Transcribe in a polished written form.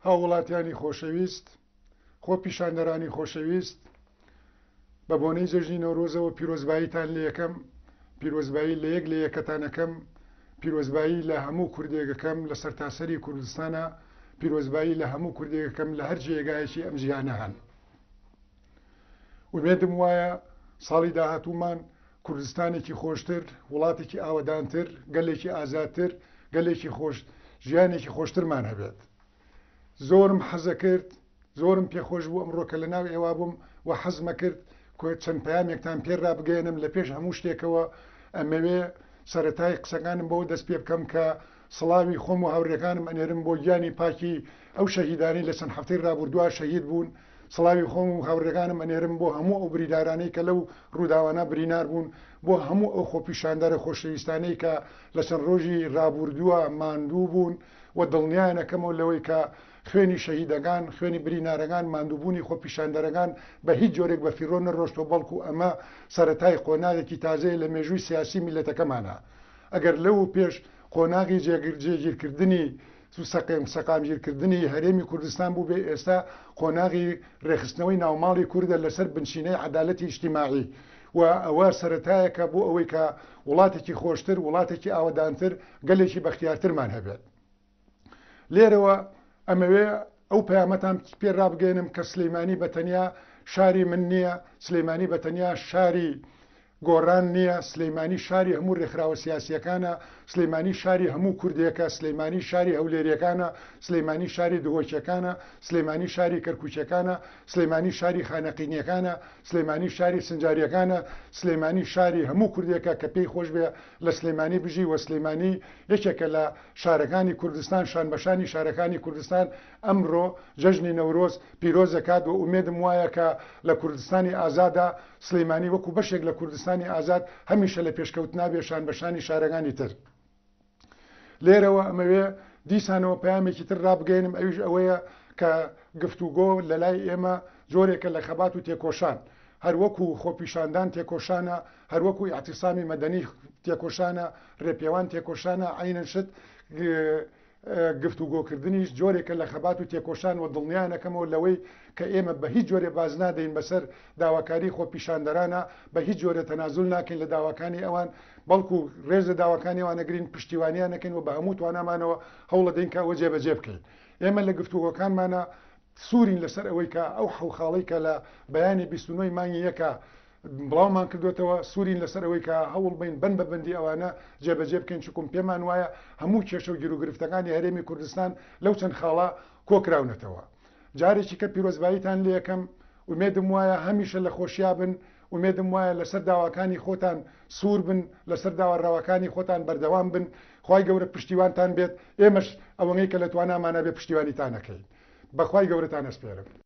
هاوڵاتیانی خۆشەویست، خۆ پیشاندەرانی خۆشەویست، بە بۆنەی جەژنی نەورۆزەوە پیرۆزباییتان لە یەکەم، پیرۆزبایی لە یەک لە یەکەتانەکەم، پیرۆزبایی لە هەموو کوردێگەکەم لە سەرتاسەری کوردستانە، پیرۆزبایی لە هەموو کوردێگەکەم لە هەر جێگایەکی ئەم جیهانە هەن. ومێدم وایە ساڵی داهاتوومان کوردستانێکی خۆشتر، وڵاتێکی ئاوەدانتر، گەلێکی ئازادتر، گەلێکی خۆش ژیانێکی خۆشترمان هەبێت. زۆرم حەزە کرد، زۆرم پێخۆش بوو ئەمڕۆ کە لە ناو ئێوە بووم و حەزمە کرد چەند پەیامێکتان پێڕا بگەێنم لە پێش هەموو شتێکەوە. ئەمەوێ سەرەتای قسەکانم بەوە دەست پێ بکەم کە سڵاوی خۆم و هاوڕێکانم ئەنێرم بۆ گیانی پاکی ئەو شەهیدانی لە چەند هەفتەی ڕابردووە شەهید بوون. سڵاوی خۆم و هاوڕێکانم ئەنێرم بۆ هەموو ئەو بریدارانەی کە لەو ڕووداوانە برینار بوون، بۆ هەموو ئەو خۆپیشاندەرە خۆشەویستانەی کە لە چەند ڕۆژی ڕابردووە ماندوو بوون و دڵنیایەکەمەوە لەوەی کە خوێنی شەهیدەکان، خوێنی برینارەکان، ماندووبوونی خۆپیشاندەرەکان بە هیچ جۆرێک بە فیڕۆ نەڕۆشتۆ، بەڵکو ئەمە سەرەتای قۆناغێکی تازەیە لە مێژووی سیاسی میلەتەکەمانە. ئەگەر لەو پێش قۆناغی جێگیرکردنی سەقامگیرکردنی هەرێمی کوردستان بوو بێ، ئێستا قۆناغی ڕێخستنەوەی ناوماڵی کووردە لەسەر بنشینەی عەدالەتی ئیجتیماعی و ئەوە سەرەتایەکە بۆ ئەوەی کە وڵاتێکی خۆشتر، وڵاتێکی ئاوەدانتر، گەلێکی بەختیارترمان هەبێت. لێرەوە ئەمەوێ ئەو پەیامەتان پێ ڕابگەێنم کە سلەیمانی بەتەنیا شاری من نییە، سلەیمانی بەتەنیا شاری گۆڕان نییە، سلەیمانی شاری هەموو ڕێکخراوە سیاسیەکانە، سلەیمانی شاری هەموو کوردێکە، سلەیمانی شاری هەولێریەکانە، سلەیمانی شاری دهۆکیەکانە، سلەیمانی شاری کەرکووچەکانە، سلەیمانی شاری خانەقینیەکانە، سلەیمانی شاری سنجاریەکانە، سلەیمانی شاری هەموو کوردێکە کە پێی خۆش بێ لە سلەیمانی بژی و سلەیمانی یەکێکە لە شارەکانی کوردستان، شانبەشانی شارەکانی کوردستان. ئەمڕۆ جەژنی نەورۆز پیرۆز دەکات و ئومێدم وایە کە لە کوردستانی ئازادا سلەیمانی وەکو بەشێک لە کوردستانی ئازاد هەمیشە لە پێشکەوت نابێ شانبەشانی شارەکانی تر. لێرەوە ئەمەوێ دیسانەوە پەیامێکی تر ڕابگەێنم، ئەویش ئەوەیە کە گفتوگۆ لە لای ئێمە جۆرێکە لە خەبات و تێکۆشان، هەروەکو خۆپیشاندان تێکۆشانە، هەروەکو ئیعتیسامی مەدەنی تێکۆشانە، ڕێپێوان تێکۆشانە، عینەن شت گفتوگۆکردنیش جۆرێکە لە خەبات و تێکۆشان و دڵنیانەکەمەوە لەوەی کە ئێمە بە هیچ جۆرێ باز نادەین بەسەر داواکاری خۆپیشاندەرانە، بە هیچ جۆرە تەنازول ناکەین لە داواکانی ئەوان، بەڵکو ڕێزە داواکانی ئەوانەگرین، پشتیوانیانەکەین و بە هەموو توانامانەوە هەوڵ دەین کە ئەوە جێبەجێ بکەین. ئێمە لە گفتوگۆکانمانە سوورین لەسەر ئەوەی کە ئەو حەوخاڵەی کە لە بەیانی 29 مانگی یەکە بڵاومان کردوێتەوە، سوورین لەسەر ئەوەی کە هەوڵ بین بەن بە بەندی ئەوانە جێبەجێ بکەین، چکم پێمان وایە هەموو کێشە و گیرروگرفتەکانی هەرێمی کوردستان لەو چەند خاڵە کۆکراونەتەوە. جارێکی کە پیرۆزباییتان لێ یەکەم، ومێدم وایە هەمیشە لە خۆشیا بن، ومێدم وایە لەسەر داواکانی خۆتان سوور بن، لەسەر داواڕاوەکانی خۆتان بەردەوام بن، خوای گەورە پشتیوانتان بێت، ئێمەش ئەوەی کە لە توانامانە بێ پشتیوانیتانەکەین. بەخوای گەورەتان ئەسپێرم.